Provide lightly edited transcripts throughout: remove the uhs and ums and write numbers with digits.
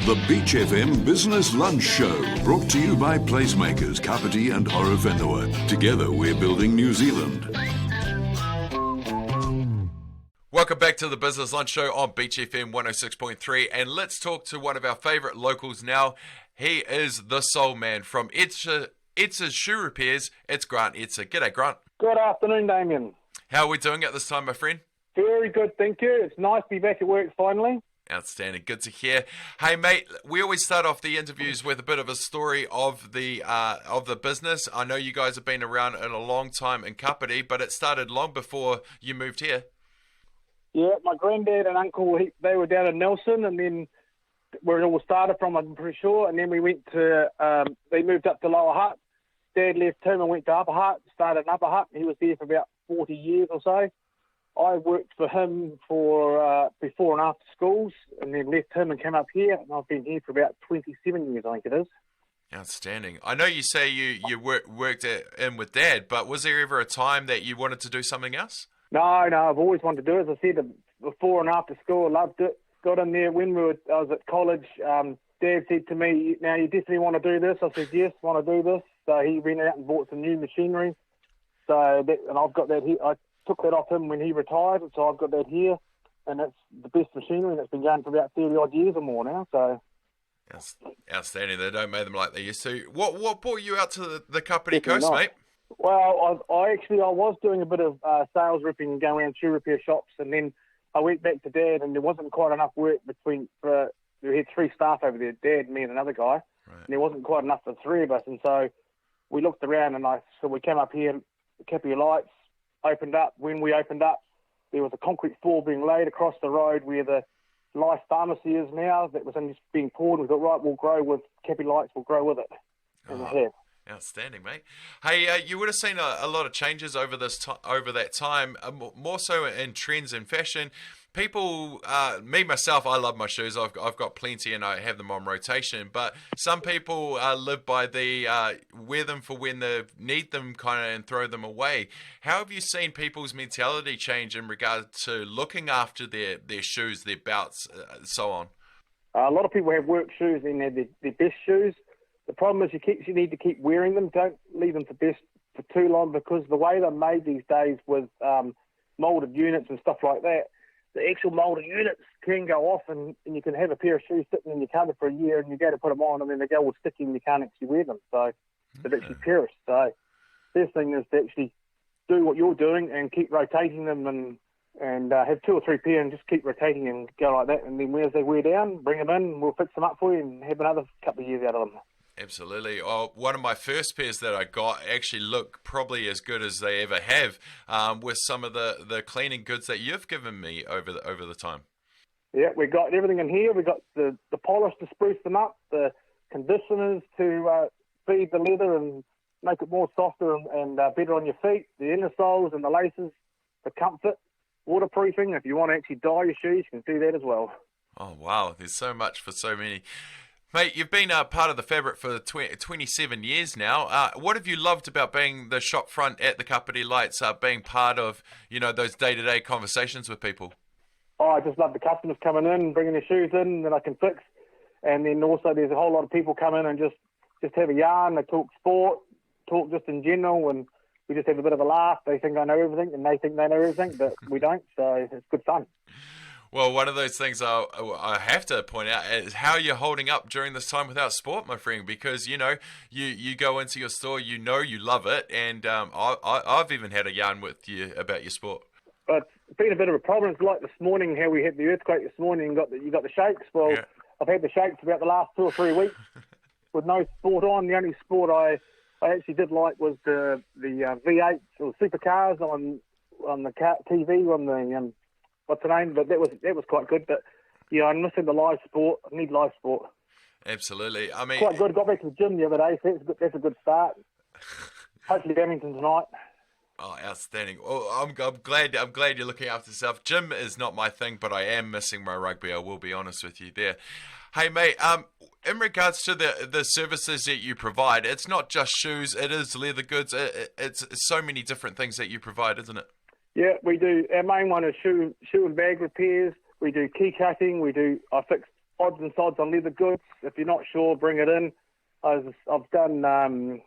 The Beach FM Business Lunch Show, brought to you by PlaceMakers Kapiti and Horowhenua. Together we're building New Zealand. Welcome back to the Business Lunch Show on Beach FM 106.3, and let's talk to one of our favourite locals now. He is the soul man from Edser Shoes Repairs. It's Grant Edser. G'day, Grant. Good afternoon, Damian. How are we doing at this time, my friend? Very good, thank you. It's nice to be back at work finally. Outstanding. Good to hear. Hey, mate, we always start off the interviews with a bit of a story of the business. I know you guys have been around in a long time in Kapiti, but it started long before you moved here. Yeah, my granddad and uncle, they were down in Nelson, and then where it all started from, I'm pretty sure, and then we went to, they moved up to Lower Hutt. Dad left him and went to Upper Hutt, started in Upper Hutt. He was there for about 40 years or so. I worked for him for before and after schools, and then left him and came up here, and I've been here for about 27 years, I think it is. Outstanding. I know you say you worked in with Dad, but was there ever a time that you wanted to do something else? No, I've always wanted to do it. As I said, before and after school, I loved it. Got in there when I was at college. Dad said to me, now you definitely want to do this? I said, yes, want to do this. So he went out and bought some new machinery. And I've got that here. I took that off him when he retired, so I've got that here, and it's the best machinery, and it's been going for about 30-odd years or more now. So outstanding. They don't make them like they used to. What brought you out to the Kapiti coast, mate? Well, I was doing a bit of sales ripping and going around shoe repair shops, and then I went back to Dad, and there wasn't quite enough work we had 3 staff over there, Dad, me, and another guy, right. And there wasn't quite enough for the 3 of us, and so we looked around, and so we came up here, Kapiti Lights opened up. When we opened up, there was a concrete floor being laid across the road where the Life Pharmacy is now. That was just being poured. We thought, right, we'll grow with Kapiti Lights, we'll grow with it, and we have. Outstanding, mate. Hey, you would have seen a lot of changes over that time, more so in trends and fashion. People, me myself, I love my shoes. I've got plenty, and I have them on rotation. But some people live by the wear them for when they need them, kind of, and throw them away. How have you seen people's mentality change in regard to looking after their shoes, their belts, so on? A lot of people have work shoes, and they're their best shoes. The problem is you need to keep wearing them. Don't leave them for too long, because the way they're made these days with moulded units and stuff like that, the actual moulded units can go off, and you can have a pair of shoes sitting in your cupboard for a year, and you go to put them on, and then they go all sticky and you can't actually wear them. So they've actually perished. So the first thing is to actually do what you're doing and keep rotating them, and have 2 or 3 pair and just keep rotating and go like that. And then as they wear down, bring them in, and we'll fix them up for you and have another couple of years out of them. Absolutely. Oh, one of my first pairs that I got actually look probably as good as they ever have, with some of the cleaning goods that you've given me over the time. Yeah, we got everything in here. We got the polish to spruce them up, the conditioners to feed the leather and make it more softer and better on your feet, the inner soles and the laces, the comfort, waterproofing. If you want to actually dye your shoes, you can do that as well. Oh, wow. There's so much for so many. Mate, you've been part of the fabric for 27 years now. What have you loved about being the shop front at the Kapiti Lights, being part of, those day-to-day conversations with people? Oh, I just love the customers coming in, bringing their shoes in that I can fix. And then also there's a whole lot of people come in and just have a yarn. They talk sport, talk just in general, and we just have a bit of a laugh. They think I know everything, and they think they know everything, but we don't, so it's good fun. Well, one of those things I have to point out is how you're holding up during this time without sport, my friend, because, you go into your store, you love it, and I've even had a yarn with you about your sport. But it's been a bit of a problem. It's like this morning, how we had the earthquake this morning and you got the shakes. Well, yeah. I've had the shakes for about the last 2 or 3 weeks with no sport on. The only sport I actually did like was the V8s or supercars on the TV, on the... what's the name? But that was quite good. But I'm missing the live sport. I need live sport. Absolutely. I mean, quite good. Got back to the gym the other day, so that's a good start. Hopefully, Bamington tonight. Oh, outstanding! Well, I'm glad you're looking after yourself. Gym is not my thing, but I am missing my rugby. I will be honest with you there. Hey, mate. In regards to the services that you provide, it's not just shoes. It is leather goods. It's so many different things that you provide, isn't it? Yeah, we do. Our main one is shoe and bag repairs. We do key cutting. I fix odds and sods on leather goods. If you're not sure, bring it in. I've done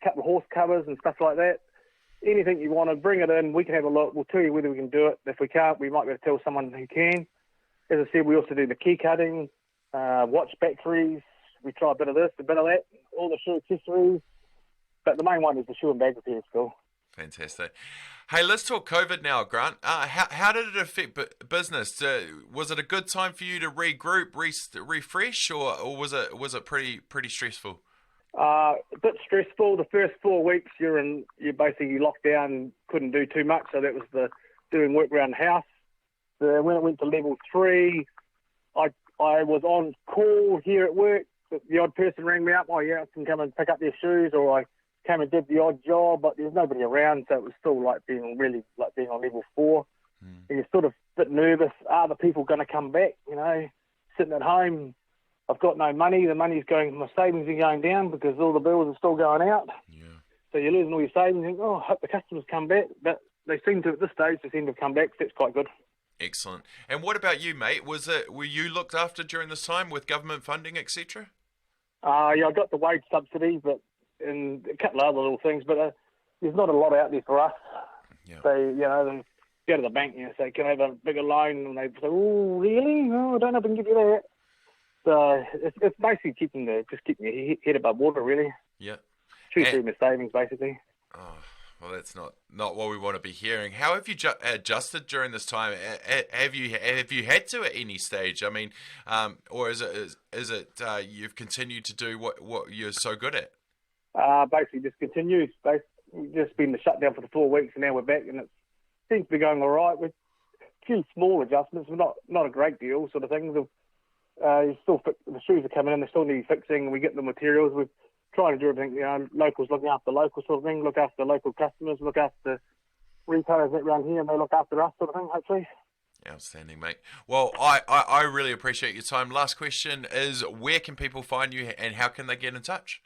couple of horse covers and stuff like that. Anything you want to, bring it in. We can have a look. We'll tell you whether we can do it. If we can't, we might be able to tell someone who can. As I said, we also do the key cutting, watch batteries. We try a bit of this, a bit of that, all the shoe accessories. But the main one is the shoe and bag repair school. Fantastic. Hey, let's talk COVID now, Grant. How did it affect business? Was it a good time for you to regroup, refresh, or was it pretty stressful? A bit stressful. The first 4 weeks you're basically locked down, couldn't do too much. So that was the doing work around the house. When it went to level 3, I was on call here at work. The odd person rang me up. Oh yeah, I can come and pick up their shoes, or I came and did the odd job, but there's nobody around, so it was still like being on level 4. And you're sort of a bit nervous. Are the people going to come back? Sitting at home, I've got no money. The money's going, my savings are going down because all the bills are still going out. Yeah. So you're losing all your savings. You think, I hope the customers come back. But they seem to, at this stage, they seem to have come back, so that's quite good. Excellent. And what about you, mate? Were you looked after during this time with government funding, etc.? Yeah, I got the wage subsidy, and a couple of other little things, but there's not a lot out there for us. Yeah. They go to the bank and say, can I have a bigger loan? And they say, oh, really? Oh, I don't know if I can give you that. So it's basically keeping your head above water, really. Yeah. Through my savings, basically. Oh, well, that's not what we want to be hearing. How have you adjusted during this time? Have you had to at any stage? I mean, or is it you've continued to do what you're so good at? Basically, just continues. Just been the shutdown for the 4 weeks, and now we're back, and it seems to be going all right. With a few small adjustments, but not a great deal, sort of things. The shoes are coming in; they still need fixing, and we get the materials. We're trying to do everything. Locals looking after locals, sort of thing. Look after local customers. Look after retailers around here, and they look after us, sort of thing. Hopefully. Outstanding, mate. Well, I really appreciate your time. Last question is, where can people find you, and how can they get in touch?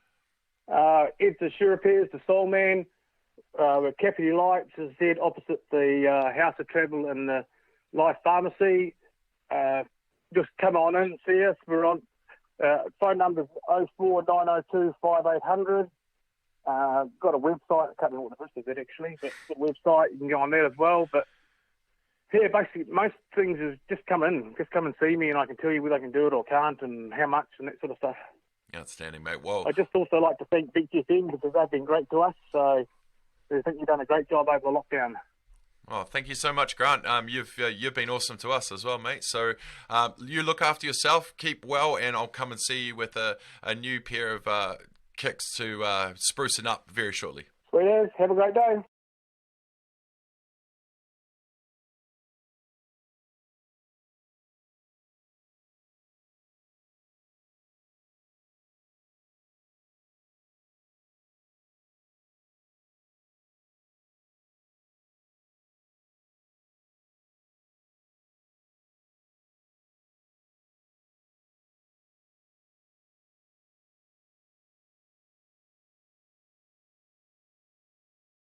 Edser Shoes Repairs, the Soul Man. We're Kapiti Lights, as I said, opposite the House of Travel and the Life Pharmacy. Just come on in and see us. We're on phone number's 04902 5800. Got a website. I can't remember what the rest of it actually, but the website, you can go on there as well. But yeah, basically most things is just come in. Just come and see me, and I can tell you whether I can do it or can't, and how much, and that sort of stuff. Outstanding, mate. Well, I just also like to thank BTFM because they've been great to us. So I think you've done a great job over the lockdown. Oh, thank you so much, Grant. You've been awesome to us as well, mate. So you look after yourself, keep well, and I'll come and see you with a new pair of kicks to sprucing up very shortly. Sweet as. Have a great day.